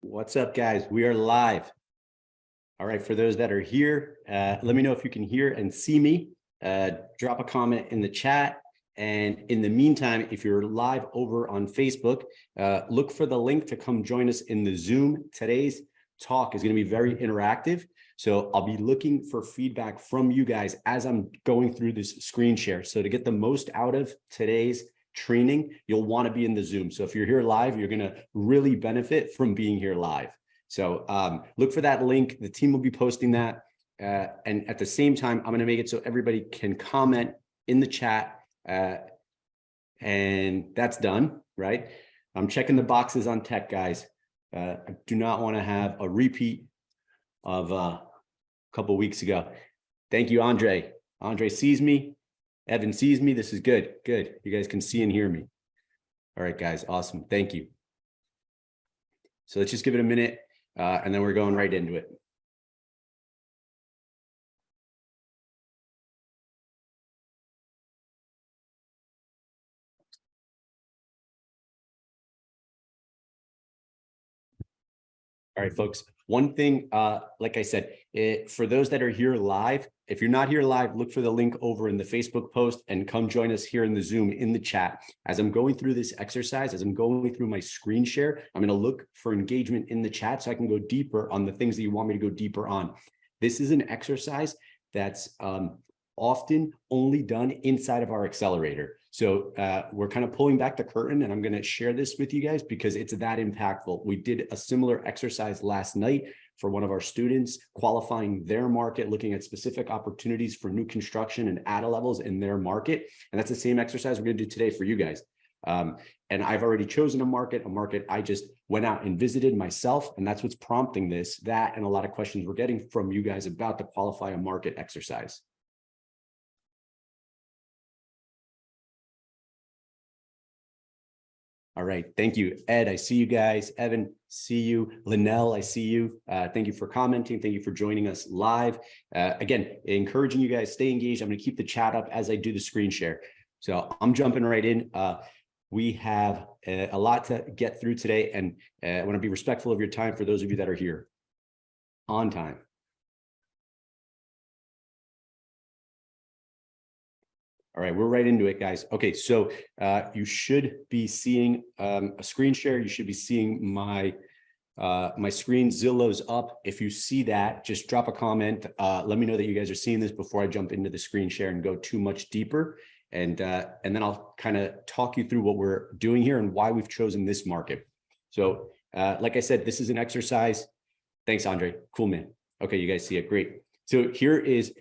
What's up, guys? We are live. All right, for those that are here, let me know if you can hear and see me. Drop a comment in the chat. And in the meantime, if you're live over on Facebook, look for the link to come join us in the Zoom. Today's talk is going to be very interactive. So I'll be looking for feedback from you guys as I'm going through this screen share. So to get the most out of today's training, you'll want to be in the Zoom. So if you're here live, you're going to really benefit from being here live. So look for that link. The team will be posting that. And at the same time, I'm going to make it so everybody can comment in the chat. And that's done, right? I'm checking the boxes on tech, guys. I do not want to have a repeat of a couple of weeks ago. Thank you, Andre. Andre sees me. Evan sees me. This is good. Good. You guys can see and hear me. All right, guys. Awesome. Thank you. So let's just give it a minute, and then we're going right into it. All right, folks. One thing, like I said, for those that are here live, if you're not here live, look for the link over in the Facebook post and come join us here in the Zoom in the chat. As I'm going through this exercise, as I'm going through my screen share, I'm going to look for engagement in the chat so I can go deeper on the things that you want me to go deeper on. This is an exercise that's often only done inside of our accelerator. So we're kind of pulling back the curtain, and I'm going to share this with you guys because it's that impactful. We did a similar exercise last night for one of our students, qualifying their market, looking at specific opportunities for new construction and ADA levels in their market. And that's the same exercise we're going to do today for you guys. And I've already chosen a market I just went out and visited myself. And that's what's prompting that and a lot of questions we're getting from you guys about the qualify a market exercise. All right. Thank you, Ed. I see you guys. Evan, see you. Linnell, I see you. Thank you for commenting. Thank you for joining us live. Again, encouraging you guys, stay engaged. I'm going to keep the chat up as I do the screen share. So I'm jumping right in. We have a lot to get through today, and I want to be respectful of your time for those of you that are here on time. All right, we're right into it, guys. Okay, so you should be seeing a screen share. You should be seeing my my screen. Zillow's up. If you see that, just drop a comment. Let me know that you guys are seeing this before I jump into the screen share and go too much deeper. And then I'll kind of talk you through what we're doing here and why we've chosen this market. So like I said, this is an exercise. Thanks, Andre. Cool, man. Okay, you guys see it. Great. So here is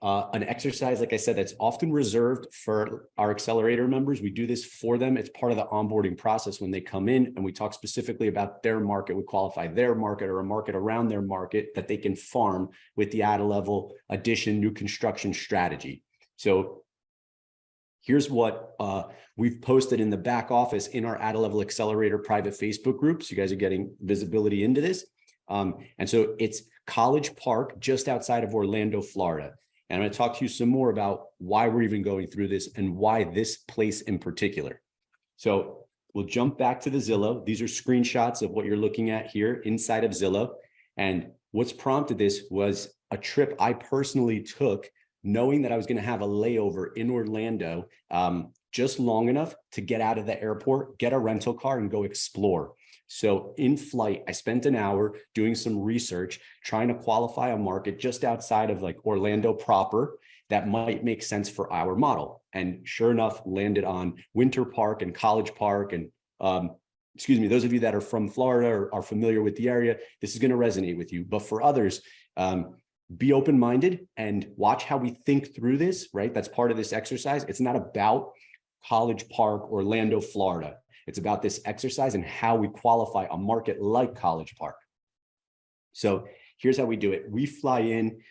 an exercise, like I said, that's often reserved for our accelerator members. We do this for them. It's part of the onboarding process when they come in, and we talk specifically about their market. We qualify their market or a market around their market that they can farm with the ADA level addition, new construction strategy. So here's what we've posted in the back office in our ADA level accelerator private Facebook groups. You guys are getting visibility into this. And so it's College Park, just outside of Orlando, Florida. And I'm going to talk to you some more about why we're even going through this and why this place in particular. So we'll jump back to the Zillow. These are screenshots of what you're looking at here inside of Zillow. And what's prompted this was a trip I personally took, knowing that I was going to have a layover in Orlando, just long enough to get out of the airport, get a rental car, and go explore. So in flight, I spent an hour doing some research, trying to qualify a market just outside of like Orlando proper that might make sense for our model. And sure enough, landed on Winter Park and College Park. And excuse me, those of you that are from Florida or are familiar with the area, this is going to resonate with you. But for others, be open-minded and watch how we think through this, right? That's part of this exercise. It's not about College Park, Orlando, Florida. It's about this exercise and how we qualify a market like College Park. So here's how we do it. We fly in,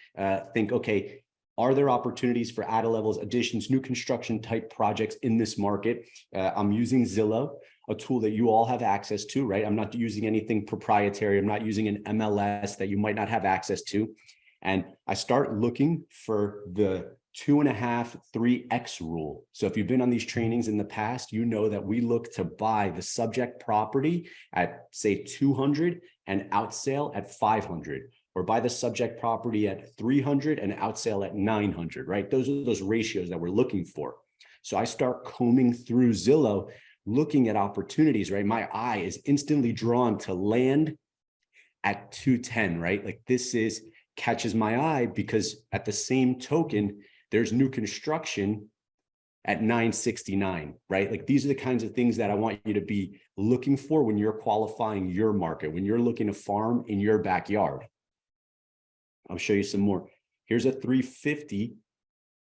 think, okay, are there opportunities for ADA levels, additions, new construction type projects in this market? I'm using Zillow, a tool that you all have access to, right? I'm not using anything proprietary. I'm not using an MLS that you might not have access to. And I start looking for the 2.5, 3x rule. So if you've been on these trainings in the past, you know that we look to buy the subject property at say 200 and outsale at 500, or buy the subject property at 300 and outsale at 900, right? Those are those ratios that we're looking for. So I start combing through Zillow, looking at opportunities, right? My eye is instantly drawn to land at 210, right? Like this catches my eye because at the same token, there's new construction at 969, right? Like these are the kinds of things that I want you to be looking for when you're qualifying your market, when you're looking to farm in your backyard. I'll show you some more. Here's a 350,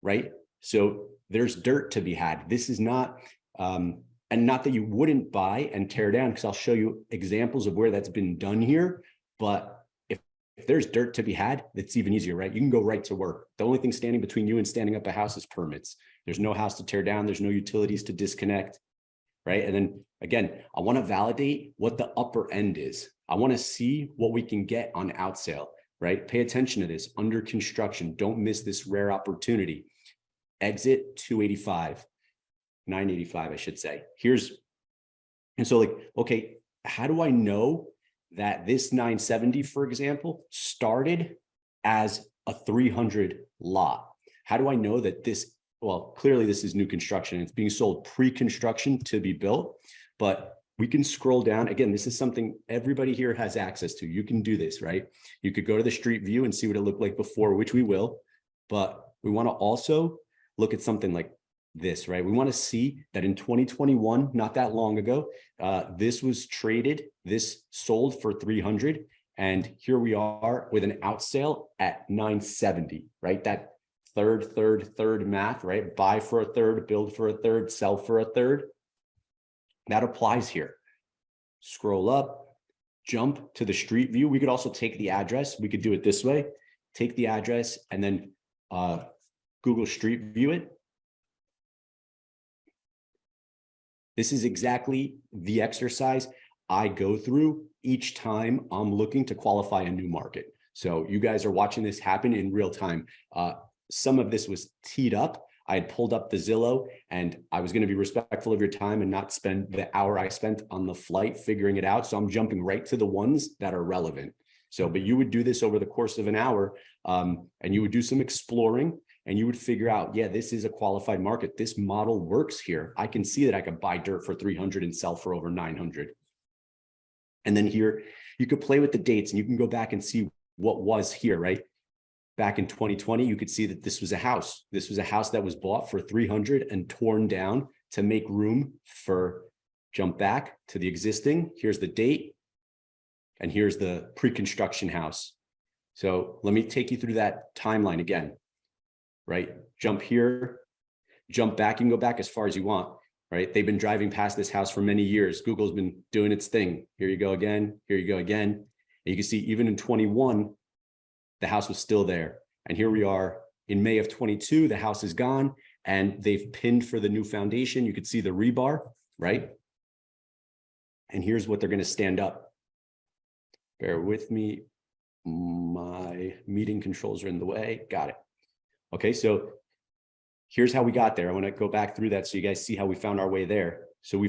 right? So there's dirt to be had. This is not, and not that you wouldn't buy and tear down, because I'll show you examples of where that's been done here. But if there's dirt to be had, it's even easier, right? You can go right to work. The only thing standing between you and standing up a house is permits. There's no house to tear down. There's no utilities to disconnect, right? And then again, I want to validate what the upper end is. I want to see what we can get on outsale, right? Pay attention to this. Under construction, don't miss this rare opportunity. Exit 285, 985, I should say. And so like, okay, how do I know that this 970, for example, started as a 300 lot? How do I know that this, well, clearly this is new construction. It's being sold pre-construction to be built, but we can scroll down. Again, this is something everybody here has access to. You can do this, right? You could go to the street view and see what it looked like before, which we will, but we want to also look at something like this, right? We want to see that in 2021, not that long ago, this was traded, this sold for 300. And here we are with an outsale at 970, right? That third math, right? Buy for a third, build for a third, sell for a third. That applies here. Scroll up, jump to the street view. We could also take the address. We could do it this way. Take the address and then Google Street View it. This is exactly the exercise I go through each time I'm looking to qualify a new market. So you guys are watching this happen in real time. Some of this was teed up. I had pulled up the Zillow and I was going to be respectful of your time and not spend the hour I spent on the flight figuring it out. So I'm jumping right to the ones that are relevant. So, but you would do this over the course of an hour and you would do some exploring. And you would figure out, yeah, this is a qualified market. This model works here. I can see that I could buy dirt for 300 and sell for over 900. And then here, you could play with the dates and you can go back and see what was here, right? Back in 2020, you could see that this was a house. This was a house that was bought for 300 and torn down to make room for, jump back to the existing. Here's the date. And here's the pre-construction house. So let me take you through that timeline again. Right? Jump here, jump back, you can go back as far as you want, right? They've been driving past this house for many years. Google's been doing its thing. Here you go again, here you go again. And you can see even in 21, the house was still there. And here we are in May of 22, the house is gone and they've pinned for the new foundation. You could see the rebar, right? And here's what they're going to stand up. Bear with me. My meeting controls are in the way. Got it. Okay, so here's how we got there. I want to go back through that so you guys see how we found our way there. So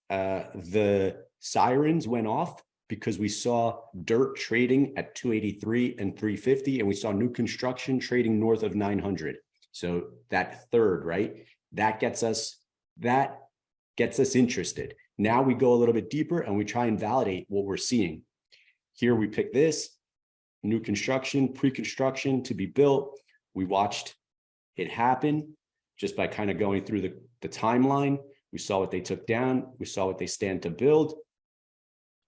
the sirens went off because we saw dirt trading at 283 and 350, and we saw new construction trading north of 900. So that third, right? That gets us interested. Now we go a little bit deeper and we try and validate what we're seeing. Here we pick this. New construction, pre-construction to be built. We watched it happen just by kind of going through the timeline. We saw what they took down. We saw what they stand to build.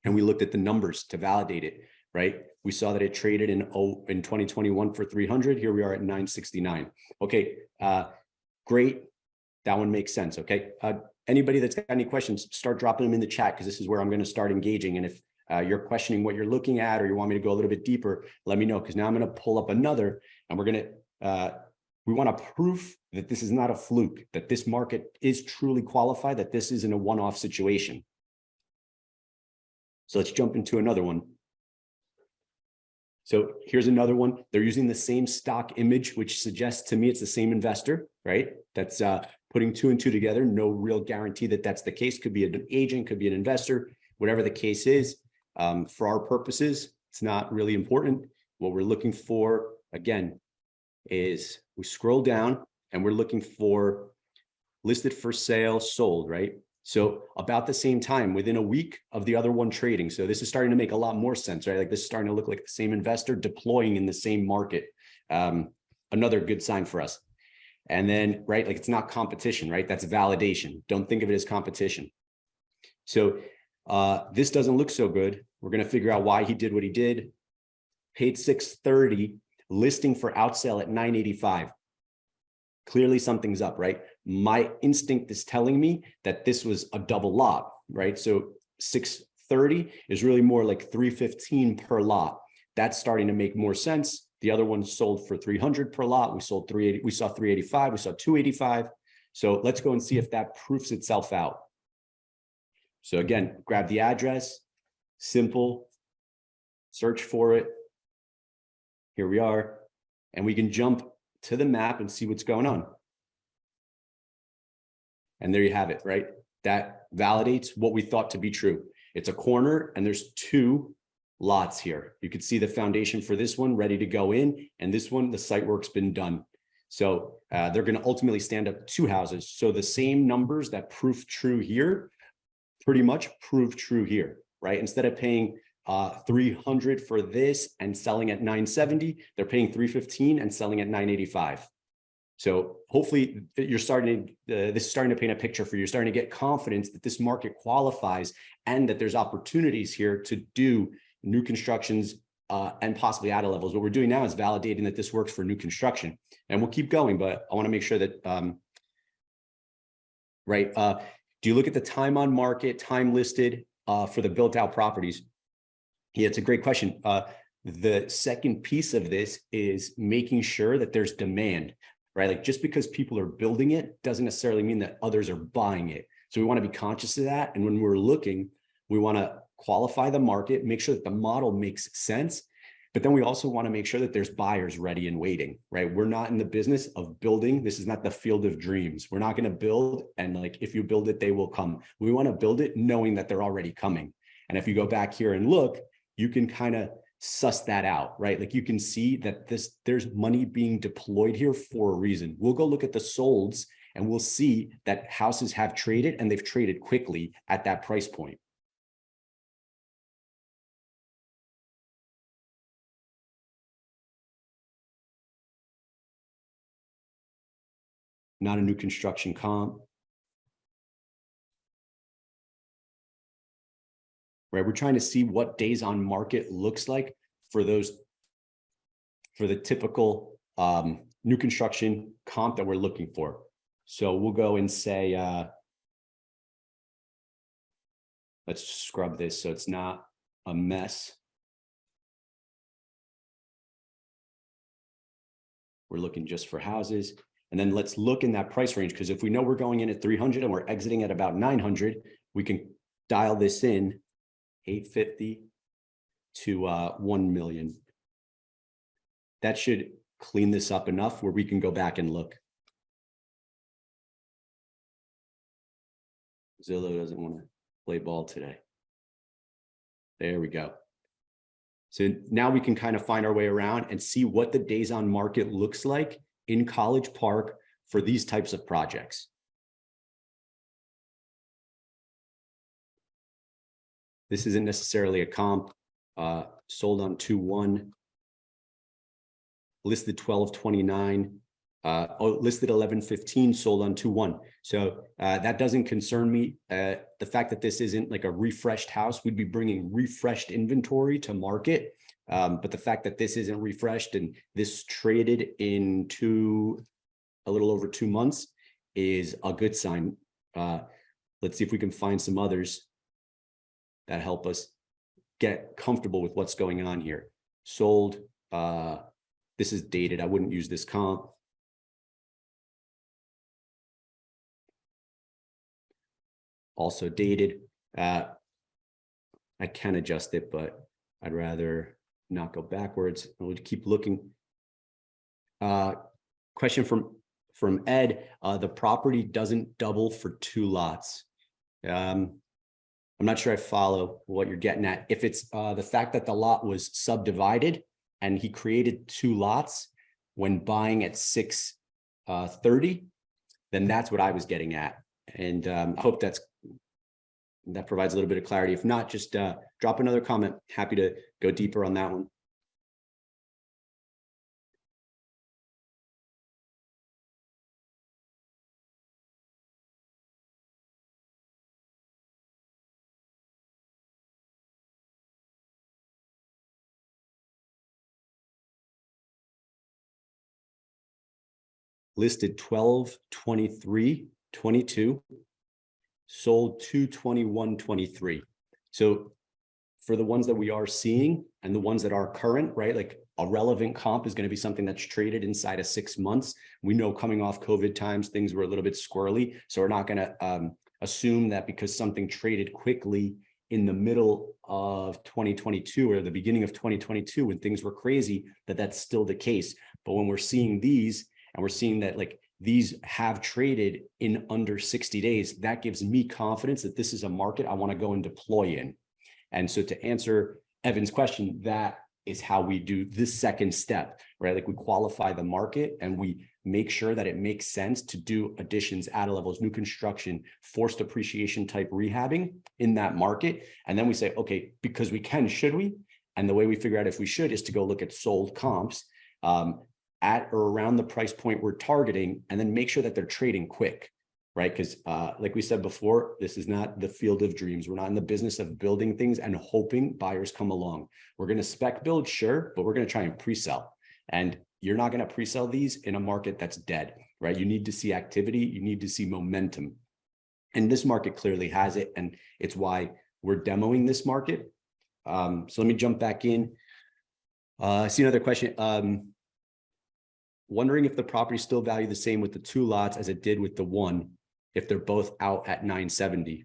And we looked at the numbers to validate it, right? We saw that it traded in 2021 for 300. Here we are at 969. Okay, great. That one makes sense, okay? Anybody that's got any questions, start dropping them in the chat because this is where I'm going to start engaging. And if you're questioning what you're looking at, or you want me to go a little bit deeper, let me know, because now I'm going to pull up another and we want to proof that this is not a fluke, that this market is truly qualified, that this isn't a one-off situation. So let's jump into another one. So here's another one. They're using the same stock image, which suggests to me it's the same investor, right? That's putting two and two together. No real guarantee that that's the case. Could be an agent, could be an investor, whatever the case is. For our purposes, it's not really important. What we're looking for, again, is we scroll down and we're looking for listed for sale, sold, right? So about the same time, within a week of the other one trading. So this is starting to make a lot more sense, right? Like this is starting to look like the same investor deploying in the same market. Another good sign for us. And then, right, like it's not competition, right? That's validation. Don't think of it as competition. So this doesn't look so good. We're going to figure out why he did what he did. Paid $630, listing for out sale at $985. Clearly something's up, right? My instinct is telling me that this was a double lot, right? So 630 is really more like 315 per lot. That's starting to make more sense. The other one sold for 300 per lot. We sold 380. We saw 385. We saw 285. So let's go and see if that proofs itself out. So again, grab the address, simple, search for it. Here we are, and we can jump to the map and see what's going on. And there you have it, right? That validates what we thought to be true. It's a corner and there's two lots here. You can see the foundation for this one ready to go in, and this one, the site work's been done. So they're going to ultimately stand up two houses. So the same numbers that prove true here, pretty much prove true here, right? Instead of paying 300 for this and selling at 970, they're paying 315 and selling at 985. So hopefully you're starting to, this is starting to paint a picture for you. You're starting to get confidence that this market qualifies and that there's opportunities here to do new constructions and possibly add levels. What we're doing now is validating that this works for new construction, and we'll keep going, but I want to make sure that, do you look at the time on market, time listed for the built out properties? Yeah, it's a great question. The second piece of this is making sure that there's demand, right? Like just because people are building it doesn't necessarily mean that others are buying it. So we want to be conscious of that. And when we're looking, we want to qualify the market, make sure that the model makes sense. But then we also want to make sure that there's buyers ready and waiting, right? We're not in the business of building. This is not the field of dreams. We're not going to build and like, if you build it, they will come. We want to build it knowing that they're already coming. And if you go back here and look, you can kind of suss that out, right? Like you can see that there's money being deployed here for a reason. We'll go look at the solds and we'll see that houses have traded and they've traded quickly at that price point. Not a new construction comp. Right, we're trying to see what days on market looks like for those, for the typical new construction comp that we're looking for. So we'll go and say, let's scrub this so it's not a mess. We're looking just for houses. And then let's look in that price range, because if we know we're going in at 300 and we're exiting at about 900, we can dial this in 850 to 1 million. That should clean this up enough where we can go back and look. Zillow doesn't want to play ball today. There we go. So now we can kind of find our way around and see what the days on market looks like in College Park for these types of projects. This isn't necessarily a comp, sold on 2-1, listed 1229, listed 1115, sold on 2-1. So that doesn't concern me. The fact that this isn't like a refreshed house, we'd be bringing refreshed inventory to market. But the fact that this isn't refreshed and this traded in a little over 2 months is a good sign. Let's see if we can find some others that help us get comfortable with what's going on here. Sold, this is dated. I wouldn't use this comp. Also dated. I can adjust it, but I'd rather not go backwards. We'll keep looking. Question from Ed. The property doesn't double for 2 lots. I'm not sure I follow what you're getting at. If it's the fact that the lot was subdivided and he created 2 lots when buying at 630, then that's what I was getting at. And I hope that provides a little bit of clarity. If not, just drop another comment. Happy to go deeper on that one. Listed 12/23/22, sold 2/21/23. So for the ones that we are seeing and the ones that are current, right? Like a relevant comp is going to be something that's traded inside of 6 months. We know coming off COVID times, things were a little bit squirrely. So we're not going to assume that because something traded quickly in the middle of 2022 or the beginning of 2022 when things were crazy, that that's still the case. But when we're seeing these, and we're seeing that like these have traded in under 60 days, that gives me confidence that this is a market I want to go and deploy in. And so to answer Evan's question, that is how we do this second step, right? Like we qualify the market and we make sure that it makes sense to do additions, add levels, new construction, forced appreciation type rehabbing in that market. And then we say, okay, because we can, should we? And the way we figure out if we should is to go look at sold comps at or around the price point we're targeting, and then make sure that they're trading quick, right? Because like we said before, this is not the field of dreams. We're not in the business of building things and hoping buyers come along. We're going to spec build, sure, but we're going to try and pre-sell. And you're not going to pre-sell these in a market that's dead, right? You need to see activity. You need to see momentum. And this market clearly has it. And it's why we're demoing this market. So let me jump back in. I see another question. Wondering if the property still valued the same with the 2 lots as it did with the 1, if they're both out at 970.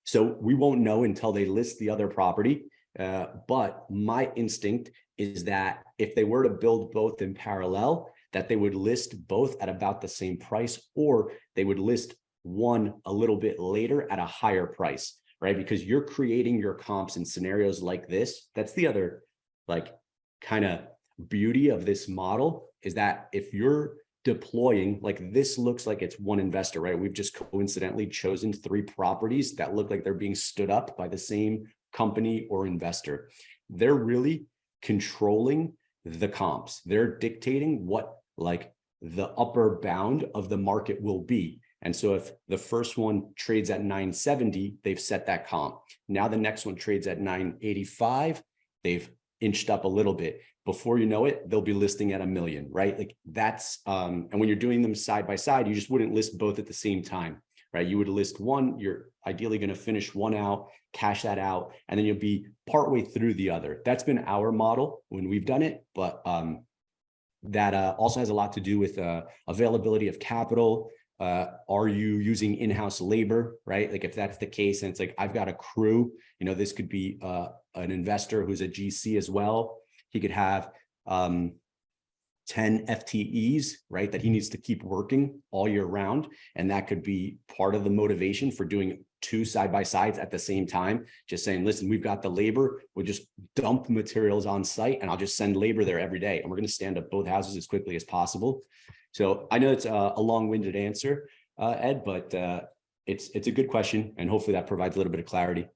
So we won't know until they list the other property. But my instinct is that if they were to build both in parallel, that they would list both at about the same price, or they would list one a little bit later at a higher price, right? Because you're creating your comps in scenarios like this. That's the other like kind of beauty of this model, is that if you're deploying, like this looks like it's one investor, right? We've just coincidentally chosen 3 properties that look like they're being stood up by the same company or investor. They're really controlling the comps. They're dictating what like the upper bound of the market will be. And so if the first one trades at 970, they've set that comp. Now the next one trades at 985, they've inched up a little bit. Before you know it, they'll be listing at $1 million, right? Like that's, and when you're doing them side by side, you just wouldn't list both at the same time, right? You would list one, you're ideally going to finish one out, cash that out, and then you'll be partway through the other. That's been our model when we've done it, but that also has a lot to do with availability of capital. Are you using in-house labor, right? Like if that's the case, and it's like, I've got a crew, you know, this could be an investor who's a GC as well. He could have 10 FTEs, right, that he needs to keep working all year round. And that could be part of the motivation for doing 2 side-by-sides at the same time. Just saying, listen, we've got the labor, we'll just dump materials on site and I'll just send labor there every day. And we're going to stand up both houses as quickly as possible. So I know it's a long-winded answer, Ed, but it's a good question. And hopefully that provides a little bit of clarity.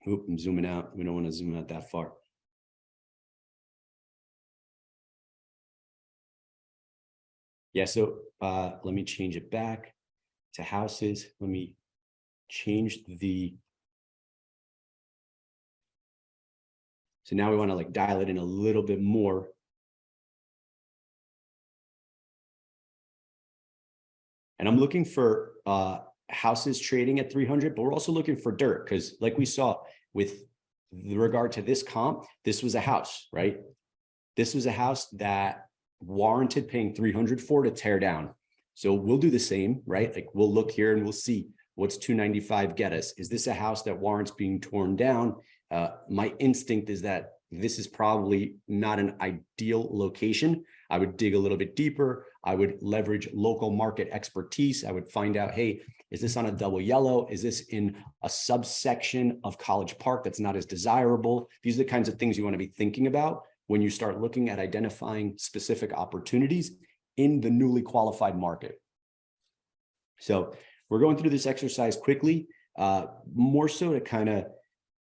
Oop, I'm zooming out. We don't want to zoom out that far. Yeah, so let me change it back to houses. Let me change so now we want to like dial it in a little bit more. And I'm looking for houses trading at 300, but we're also looking for dirt, because like we saw with regard to this comp, this was a house, right? This was a house that warranted paying 300 for to tear down. So we'll do the same, right? Like we'll look here and we'll see What's 295 get us? Is this a house that warrants being torn down? My instinct is that this is probably not an ideal location. I would dig a little bit deeper. I would leverage local market expertise. I would find out, hey, is this on a double yellow? Is this in a subsection of College Park that's not as desirable? These are the kinds of things you want to be thinking about when you start looking at identifying specific opportunities in the newly qualified market. So we're going through this exercise quickly, more so to kind of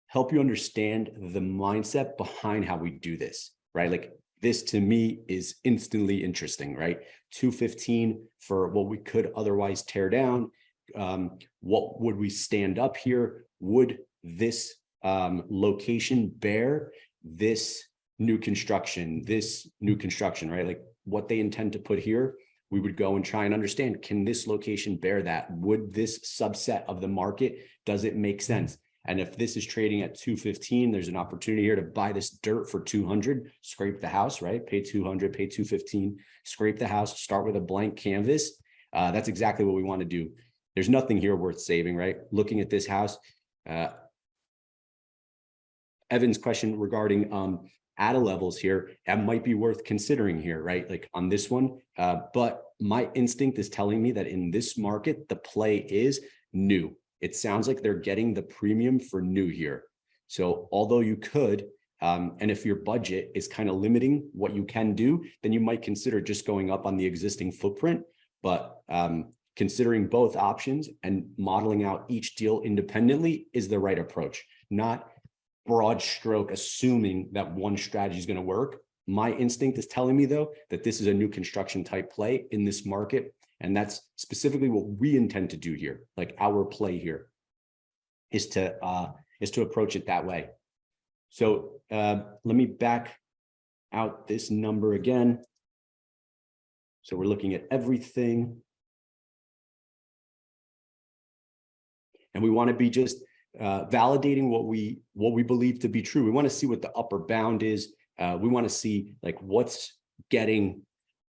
help you understand the mindset behind how we do this, right? Like this to me is instantly interesting, right? 215 for what we could otherwise tear down. What would we stand up here? Would this location bear this new construction, right? Like what they intend to put here, we would go and try and understand, can this location bear that? Would this subset of the market, does it make sense? And if this is trading at 215, there's an opportunity here to buy this dirt for 200, scrape the house, right? Pay 200, pay 215, scrape the house, start with a blank canvas. That's exactly what we want to do. There's nothing here worth saving, right? Looking at this house, Evan's question regarding ADA levels here, that might be worth considering here, right? Like on this one, but my instinct is telling me that in this market, the play is new. It sounds like they're getting the premium for new here. So although you could, and if your budget is kind of limiting what you can do, then you might consider just going up on the existing footprint. But considering both options and modeling out each deal independently is the right approach, not broad stroke assuming that one strategy is going to work. My instinct is telling me though that this is a new construction type play in this market, and that's specifically what we intend to do here. Like our play here is to approach it that way. So let me back out this number again. So we're looking at everything, and we want to be just validating what we believe to be true. We want to see what the upper bound is. We want to see like what's getting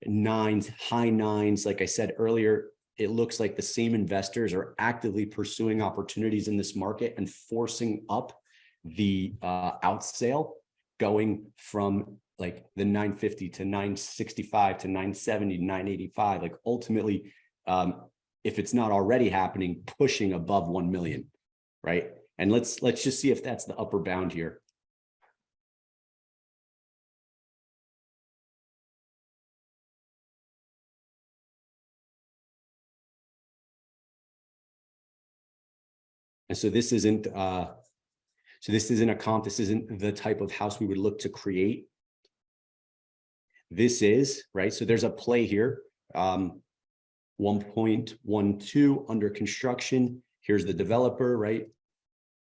nines, high nines. Like I said earlier, it looks like the same investors are actively pursuing opportunities in this market and forcing up the out sale, going from like the 950 to 965 to 970 to 985. Like ultimately, if it's not already happening, pushing above 1 million. Right. And let's just see if that's the upper bound here. And so this isn't a comp. This isn't the type of house we would look to create. This is right. So there's a play here. 1.12 under construction. Here's the developer, right?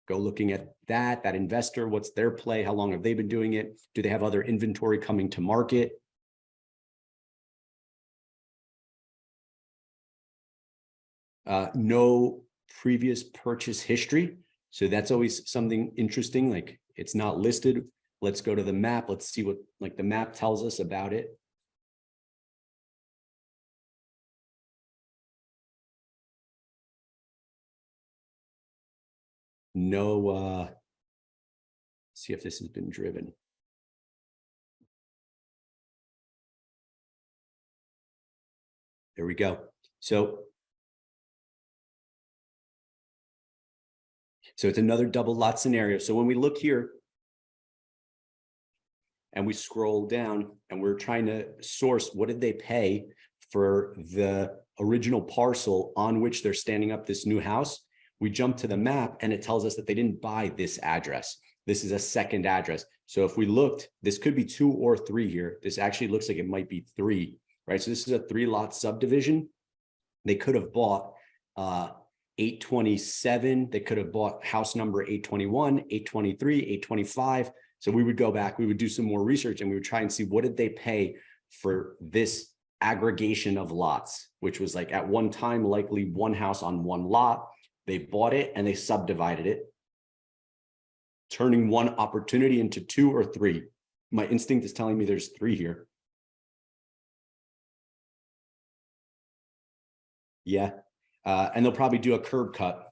Go looking at that investor, what's their play? How long have they been doing it? Do they have other inventory coming to market? No previous purchase history. So that's always something interesting. Like it's not listed. Let's go to the map. Let's see what like the map tells us about it. No, see if this has been driven. There we go. So it's another double lot scenario. So when we look here and we scroll down and we're trying to source, what did they pay for the original parcel on which they're standing up this new house? We jump to the map and it tells us that they didn't buy this address. This is a second address. So if we looked, this could be 2 or 3 here. This actually looks like it might be 3, right? So this is a 3-lot subdivision. They could have bought 827. They could have bought house number 821, 823, 825. So we would go back, we would do some more research and we would try and see what did they pay for this aggregation of lots, which was like at one time, likely one house on one lot. They bought it and they subdivided it, turning one opportunity into 2 or 3. My instinct is telling me there's 3 here. Yeah. And they'll probably do a curb cut,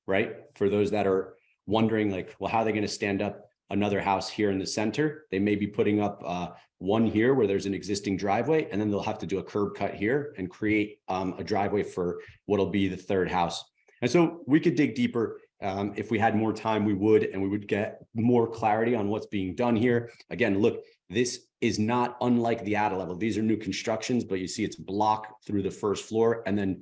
right? For those that are wondering, like, well, how are they going to stand up another house here in the center? They may be putting up one here where there's an existing driveway, and then they'll have to do a curb cut here and create a driveway for what'll be the third house. And so we could dig deeper. If we had more time, we would, and we would get more clarity on what's being done here. Again, look, this is not unlike the attic level. These are new constructions, but you see it's block through the first floor and then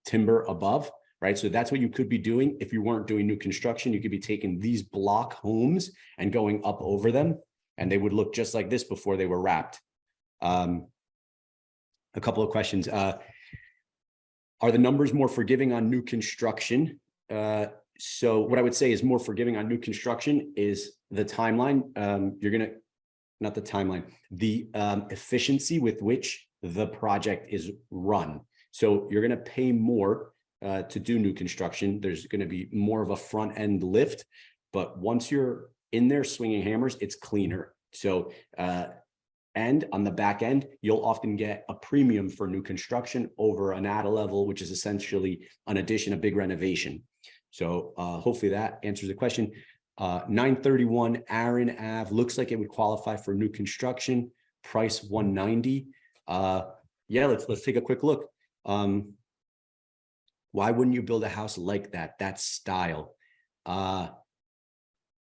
timber above, right? So that's what you could be doing. If you weren't doing new construction, you could be taking these block homes and going up over them, and they would look just like this before they were wrapped. A couple of questions. Are the numbers more forgiving on new construction? So what I would say is more forgiving on new construction is the timeline. Not the timeline, the efficiency with which the project is run. So you're going to pay more to do new construction. There's going to be more of a front end lift, but once you're in there swinging hammers, it's cleaner. So, and on the back end, you'll often get a premium for new construction over an add level, which is essentially an addition, a big renovation. So hopefully that answers the question. 931 Aaron Ave looks like it would qualify for new construction. Price 190. Yeah, let's take a quick look. Why wouldn't you build a house like that? That style.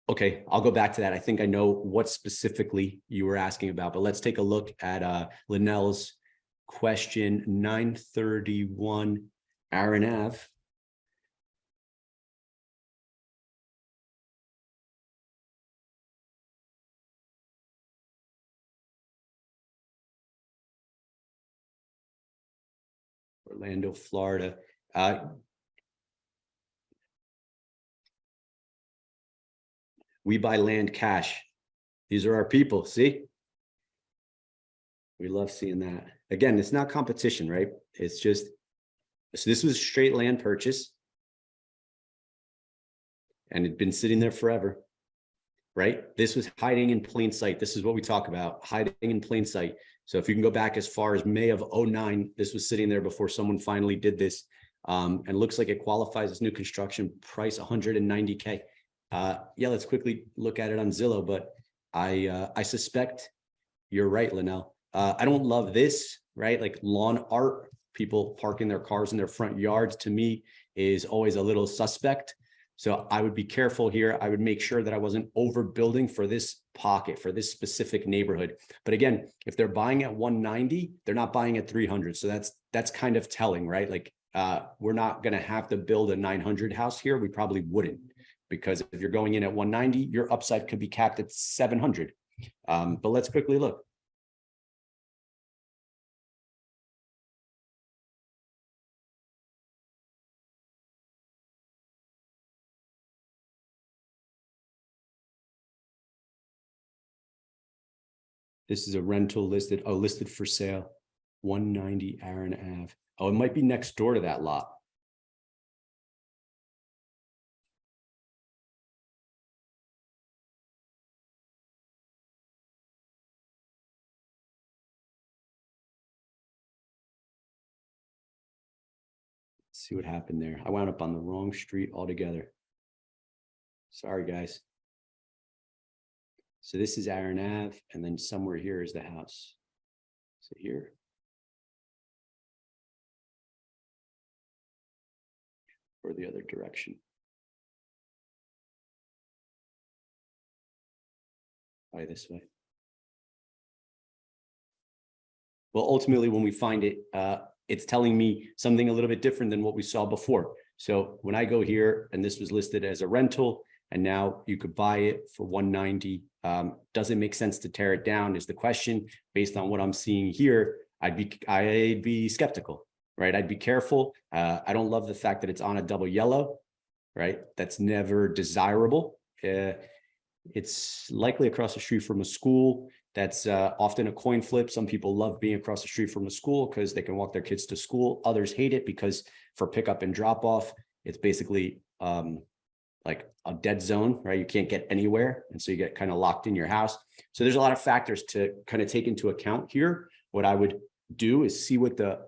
Okay, I'll go back to that. I think I know what specifically you were asking about, but let's take a look at Linnell's question. 931 Aaron Ave. Orlando, Florida. We buy land cash. These are our people. See? We love seeing that. Again, it's not competition, right? It's just, so this was straight land purchase. And it'd been sitting there forever, right? This was hiding in plain sight. This is what we talk about, hiding in plain sight. So if you can go back as far as May of 09, this was sitting there before someone finally did this. And looks like it qualifies as new construction, price 190K. Yeah, let's quickly look at it on Zillow, but I suspect you're right, Linnell. I don't love this, right? Like lawn art, people parking their cars in their front yards, to me is always a little suspect. So I would be careful here. I would make sure that I wasn't overbuilding for this pocket, for this specific neighborhood. But again, if they're buying at 190, they're not buying at 300. So that's kind of telling, right? Like we're not going to have to build a 900 house here. We probably wouldn't, because if you're going in at 190, your upside could be capped at 700. But let's quickly look. This is a rental listed, listed for sale, 190 Aaron Ave. Oh, it might be next door to that lot. Let's see what happened there. I wound up on the wrong street altogether. Sorry, guys. So this is Aaron Ave, and then somewhere here is the house. So here. Or the other direction. Probably this way. Well, ultimately, when we find it, it's telling me something a little bit different than what we saw before. So when I go here, and this was listed as a rental, and now you could buy it for 190. Does it make sense to tear it down is the question. Based on what I'm seeing here, I'd be skeptical, right? I'd be careful. I don't love the fact that it's on a double yellow, right? That's never desirable. It's likely across the street from a school. That's often a coin flip. Some people love being across the street from a school because they can walk their kids to school. Others hate it because for pickup and drop off, it's basically like a dead zone, right? You can't get anywhere. And so you get kind of locked in your house. So there's a lot of factors to kind of take into account here. What I would do is see what the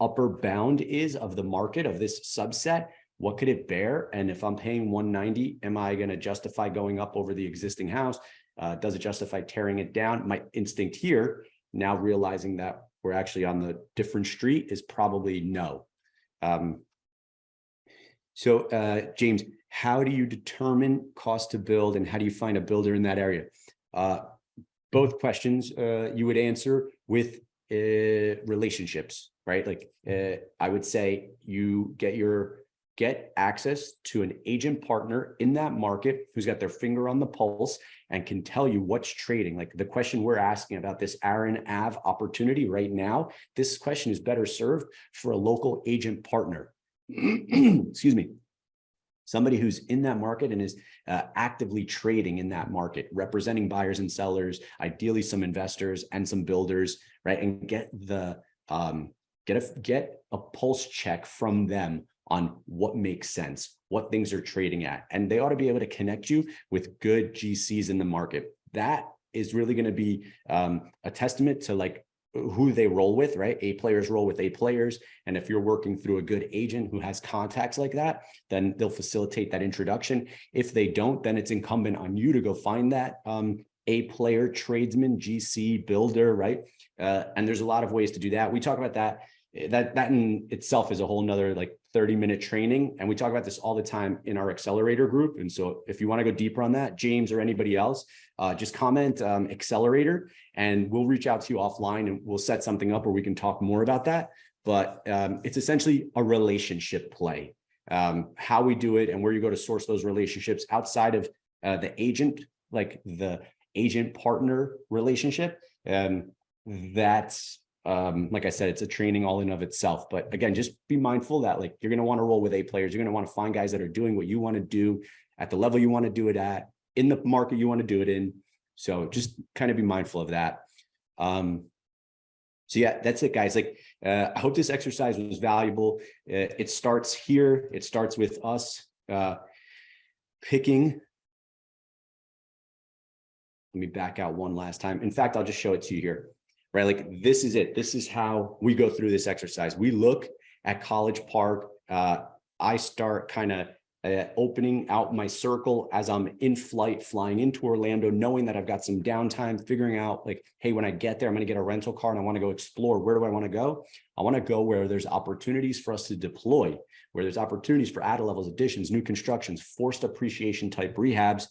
upper bound is of the market of this subset. What could it bear? And if I'm paying 190, am I going to justify going up over the existing house? Does it justify tearing it down? My instinct here, now realizing that we're actually on the different street, is probably no. James, how do you determine cost to build, and how do you find a builder in that area? Both questions you would answer with relationships, right? Like I would say you get access to an agent partner in that market who's got their finger on the pulse and can tell you what's trading. Like the question we're asking about this Aaron Ave opportunity right now, this question is better served for a local agent partner. Excuse me. Somebody who's in that market and is actively trading in that market, representing buyers and sellers, ideally some investors and some builders, right? And get a pulse check from them on what makes sense, what things are trading at. And they ought to be able to connect you with good GCs in the market. That is really going to be a testament to like who they roll with, right? A players roll with A players. And if you're working through a good agent who has contacts like that, then they'll facilitate that introduction. If they don't, then it's incumbent on you to go find that A player, tradesman, GC, builder, right? And there's a lot of ways to do that. We talk about that in itself is a whole nother like 30-minute training. And we talk about this all the time in our accelerator group. And so if you want to go deeper on that, James or anybody else, just comment accelerator and we'll reach out to you offline and we'll set something up where we can talk more about that. But it's essentially a relationship play. How we do it and where you go to source those relationships outside of the agent, like the agent partner relationship. That's like I said, it's a training all in of itself. But again, just be mindful that like you're going to want to roll with A players. You're going to want to find guys that are doing what you want to do at the level you want to do it at, in the market you want to do it in. So just kind of be mindful of that. So yeah, that's it, guys. Like, I hope this exercise was valuable. It starts here. It starts with us picking. Let me back out one last time. In fact, I'll just show it to you here. Right, like this is it. This is how we go through this exercise. We look at College Park. I start kind of opening out my circle as I'm in flight, flying into Orlando, knowing that I've got some downtime, figuring out like, hey, when I get there, I'm going to get a rental car and I want to go explore. Where do I want to go? I want to go where there's opportunities for us to deploy, where there's opportunities for added levels, additions, new constructions, forced appreciation type rehabs.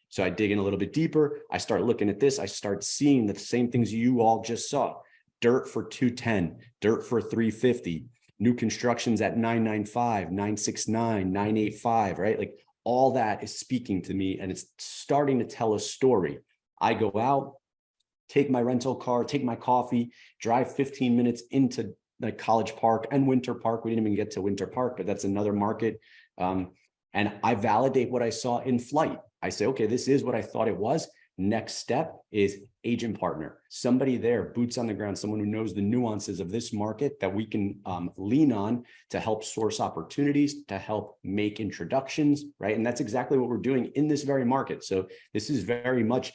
So I dig in a little bit deeper. I start looking at this. I start seeing the same things you all just saw. Dirt for 210, dirt for 350, new constructions at 995, 969, 985, right? Like all that is speaking to me and it's starting to tell a story. I go out, take my rental car, take my coffee, drive 15 minutes into like College Park and Winter Park. We didn't even get to Winter Park, but that's another market. And I validate what I saw in flight. I say, okay, this is what I thought it was. Next step is agent partner, somebody there, boots on the ground, someone who knows the nuances of this market that we can lean on to help source opportunities, to help make introductions, right? And that's exactly what we're doing in this very market. So this is very much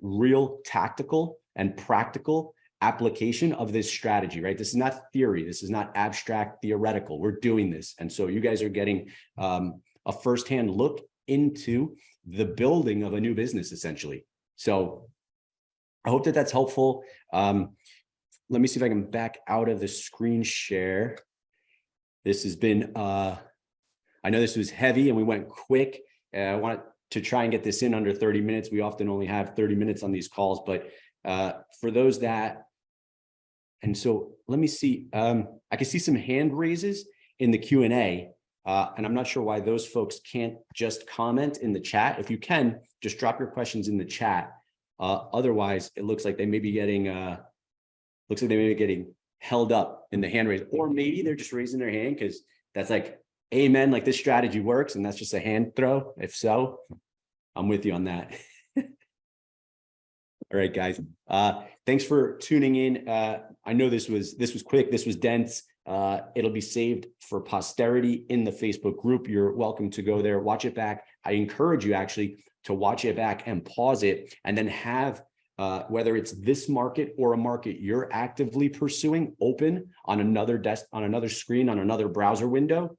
real tactical and practical application of this strategy, right? This is not theory. This is not abstract theoretical. We're doing this. And so you guys are getting a firsthand look into the building of a new business, essentially. So I hope that that's helpful. Let me see if I can back out of the screen share. This has been, I know this was heavy and we went quick. I want to try and get this in under 30 minutes. We often only have 30 minutes on these calls, but for those that, and so let me see, I can see some hand raises in the Q&A. And I'm not sure why those folks can't just comment in the chat. If you can, just drop your questions in the chat. Otherwise, it looks like they may be getting held up in the hand raise, or maybe they're just raising their hand because that's like, amen, like this strategy works, and that's just a hand throw. If so, I'm with you on that. All right, guys. Thanks for tuning in. I know this was quick. This was dense. It'll be saved for posterity in the Facebook group. You're welcome to go there, watch it back. I encourage you actually to watch it back and pause it, and then have whether it's this market or a market you're actively pursuing, open on another desk, on another screen, on another browser window,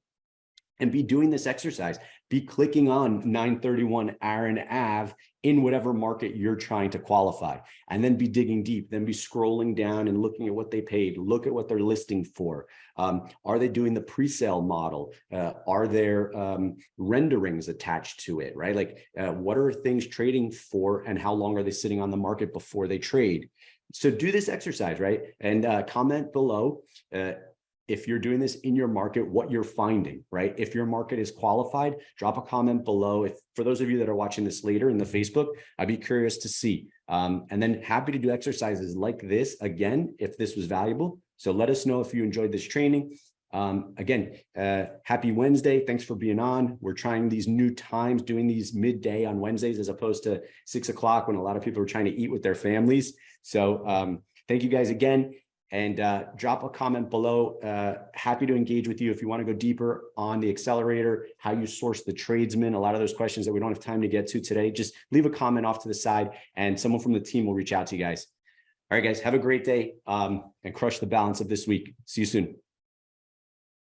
and be doing this exercise. Be clicking on 931 Aaron Ave in whatever market you're trying to qualify, and then be digging deep, then be scrolling down and looking at what they paid, look at what they're listing for. Are they doing the pre-sale model? Are there renderings attached to it, right? Like what are things trading for, and how long are they sitting on the market before they trade? So do this exercise, right? And comment below if you're doing this in your market, what you're finding, right? If your market is qualified, drop a comment below. If for those of you that are watching this later in the Facebook, I'd be curious to see. And then happy to do exercises like this again, if this was valuable. So let us know if you enjoyed this training. Again, happy Wednesday. Thanks for being on. We're trying these new times, doing these midday on Wednesdays, as opposed to 6 o'clock when a lot of people are trying to eat with their families. So thank you guys again. And drop a comment below. Happy to engage with you if you want to go deeper on the accelerator, how you source the tradesman, a lot of those questions that we don't have time to get to today. Just leave a comment off to the side and someone from the team will reach out to you guys. All right, guys, have a great day and crush the balance of this week. See you soon.